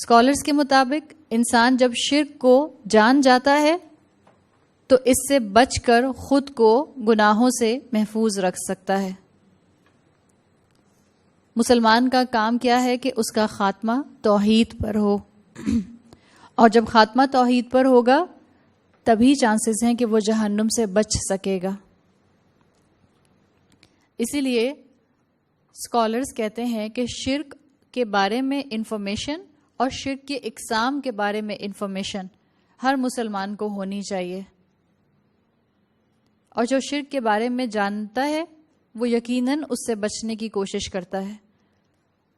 Scholars کے مطابق انسان جب شرک کو جان جاتا ہے تو اس سے بچ کر خود کو گناہوں سے محفوظ رکھ سکتا ہے. مسلمان کا کام کیا ہے کہ اس کا خاتمہ توحید پر ہو، اور جب خاتمہ توحید پر ہوگا تبھی چانسز ہیں کہ وہ جہنم سے بچ سکے گا. اسی لیے اسکالرز کہتے ہیں کہ شرک کے بارے میں انفارمیشن اور شرک کے اقسام کے بارے میں انفارمیشن ہر مسلمان کو ہونی چاہیے، اور جو شرک کے بارے میں جانتا ہے وہ یقیناً اس سے بچنے کی کوشش کرتا ہے.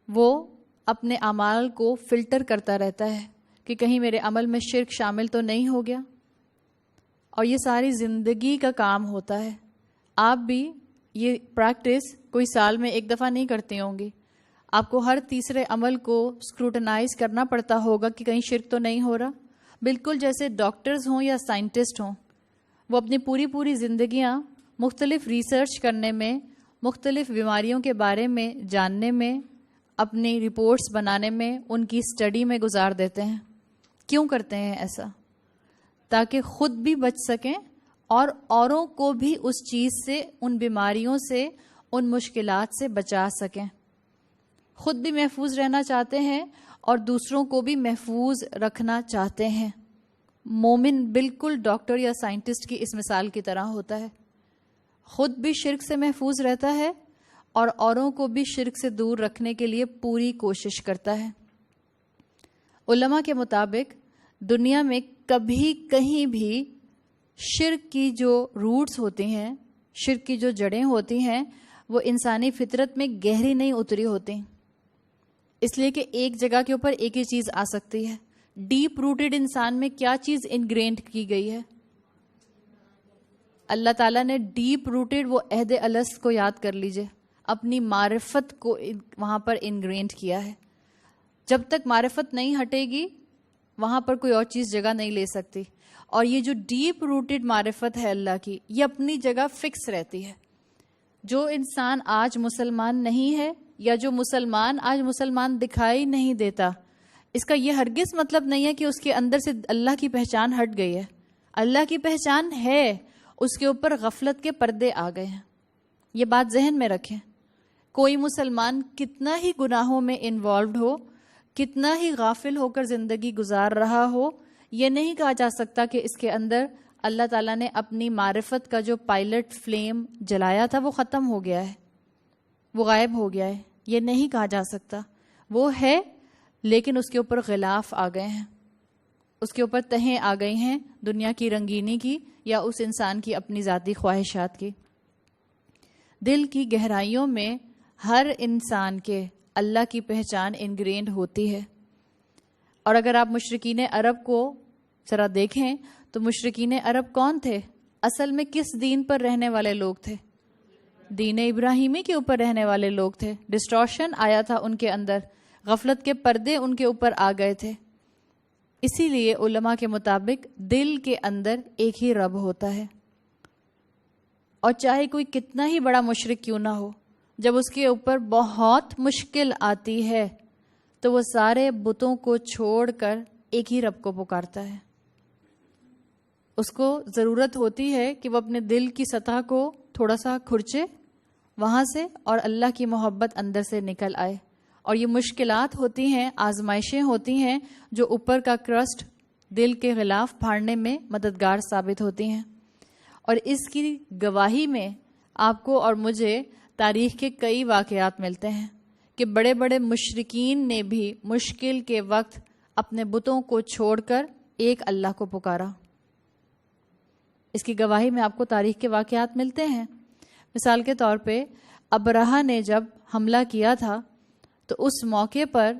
وہ اپنے اعمال کو فلٹر کرتا رہتا ہے کہ کہیں میرے عمل میں شرک شامل تو نہیں ہو گیا، اور یہ ساری زندگی کا کام ہوتا ہے. آپ بھی یہ پریکٹس کوئی سال میں ایک دفعہ نہیں کرتے ہوں گے. آپ کو ہر تیسرے عمل کو اسکروٹنائز کرنا پڑتا ہوگا کہ کہیں شرک تو نہیں ہو رہا. بالکل جیسے ڈاکٹرز ہوں یا سائنٹسٹ ہوں، وہ اپنی پوری زندگیاں مختلف ریسرچ کرنے میں، مختلف بیماریوں کے بارے میں جاننے میں، اپنی رپورٹس بنانے میں، ان کی اسٹڈی میں گزار دیتے ہیں. کیوں کرتے ہیں ایسا؟ تاکہ خود بھی بچ سکیں اور اوروں کو بھی اس چیز سے، ان بیماریوں سے، ان مشکلات سے بچا سکیں. خود بھی محفوظ رہنا چاہتے ہیں اور دوسروں کو بھی محفوظ رکھنا چاہتے ہیں. مومن بالکل ڈاکٹر یا سائنٹسٹ کی اس مثال کی طرح ہوتا ہے. خود بھی شرک سے محفوظ رہتا ہے اور اوروں کو بھی شرک سے دور رکھنے کے لیے پوری کوشش کرتا ہے. علماء کے مطابق دنیا میں کبھی کہیں بھی شرک کی جو روٹس ہوتی ہیں، شرک کی جو جڑیں ہوتی ہیں، وہ انسانی فطرت میں گہری نہیں اتری ہوتی. اس لیے کہ ایک جگہ کے اوپر ایک ہی چیز آ سکتی ہے. ڈیپ روٹڈ انسان میں کیا چیز انگرینڈ کی گئی ہے؟ اللہ تعالیٰ نے ڈیپ روٹڈ وہ عہد الست کو یاد کر لیجئے، اپنی معرفت کو وہاں پر انگرینڈ کیا ہے. جب تک معرفت نہیں ہٹے گی وہاں پر کوئی اور چیز جگہ نہیں لے سکتی. اور یہ جو ڈیپ روٹڈ معرفت ہے اللہ کی، یہ اپنی جگہ فکس رہتی ہے. جو انسان آج مسلمان نہیں ہے، یا جو مسلمان آج مسلمان دکھائی نہیں دیتا، اس کا یہ ہرگز مطلب نہیں ہے کہ اس کے اندر سے اللہ کی پہچان ہٹ گئی ہے. اللہ کی پہچان ہے، اس کے اوپر غفلت کے پردے آ گئے ہیں. یہ بات ذہن میں رکھیں. کوئی مسلمان کتنا ہی گناہوں میں انوالوڈ ہو، کتنا ہی غافل ہو کر زندگی گزار رہا ہو، یہ نہیں کہا جا سکتا کہ اس کے اندر اللہ تعالیٰ نے اپنی معرفت کا جو پائلٹ فلیم جلایا تھا وہ ختم ہو گیا ہے، وہ غائب ہو گیا ہے. یہ نہیں کہا جا سکتا. وہ ہے، لیکن اس کے اوپر غلاف آ گئے ہیں، اس کے اوپر تہیں آ گئی ہیں دنیا کی رنگینی کی یا اس انسان کی اپنی ذاتی خواہشات کی. دل کی گہرائیوں میں ہر انسان کے اللہ کی پہچان انگرینڈ ہوتی ہے. اور اگر آپ مشرکین عرب کو ذرا دیکھیں تو مشرکین عرب کون تھے؟ اصل میں کس دین پر رہنے والے لوگ تھے؟ دین ابراہیمی کے اوپر رہنے والے لوگ تھے. ڈسٹورشن آیا تھا ان کے اندر، غفلت کے پردے ان کے اوپر آ گئے تھے. اسی لیے علماء کے مطابق دل کے اندر ایک ہی رب ہوتا ہے، اور چاہے کوئی کتنا ہی بڑا مشرک کیوں نہ ہو، جب اس کے اوپر بہت مشکل آتی ہے تو وہ سارے بتوں کو چھوڑ کر ایک ہی رب کو پکارتا ہے. اس کو ضرورت ہوتی ہے کہ وہ اپنے دل کی سطح کو تھوڑا سا کھرچے وہاں سے، اور اللہ کی محبت اندر سے نکل آئے. اور یہ مشکلات ہوتی ہیں، آزمائشیں ہوتی ہیں جو اوپر کا کرسٹ دل کے غلاف پھاڑنے میں مددگار ثابت ہوتی ہیں. اور اس کی گواہی میں آپ کو اور مجھے تاریخ کے کئی واقعات ملتے ہیں کہ بڑے بڑے مشرکین نے بھی مشکل کے وقت اپنے بتوں کو چھوڑ کر ایک اللہ کو پکارا. اس کی گواہی میں آپ کو تاریخ کے واقعات ملتے ہیں. مثال کے طور پہ ابرہہ نے جب حملہ کیا تھا تو اس موقع پر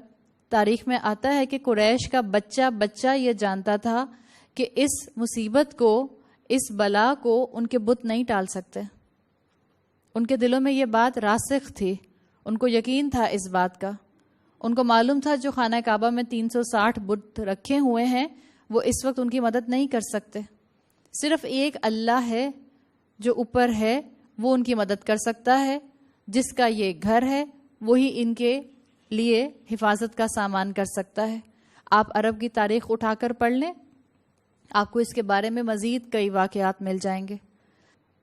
تاریخ میں آتا ہے کہ قریش کا بچہ یہ جانتا تھا کہ اس مصیبت کو، اس بلا کو ان کے بت نہیں ٹال سکتے. ان کے دلوں میں یہ بات راسخ تھی، ان کو یقین تھا اس بات کا. ان کو معلوم تھا جو خانہ کعبہ میں 360 بت رکھے ہوئے ہیں وہ اس وقت ان کی مدد نہیں کر سکتے. صرف ایک اللہ ہے جو اوپر ہے، وہ ان کی مدد کر سکتا ہے. جس کا یہ گھر ہے وہی ان کے لیے حفاظت کا سامان کر سکتا ہے. آپ عرب کی تاریخ اٹھا کر پڑھ لیں، آپ کو اس کے بارے میں مزید کئی واقعات مل جائیں گے.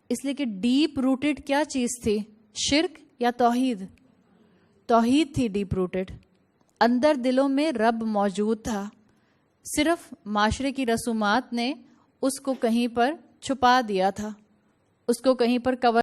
اس لیے کہ ڈیپ روٹڈ کیا چیز تھی؟ شرک یا توحید؟ توحید تھی ڈیپ روٹڈ. اندر دلوں میں رب موجود تھا، صرف معاشرے کی رسومات نے اس کو کہیں پر چھپا دیا تھا، اس کو کہیں پر کور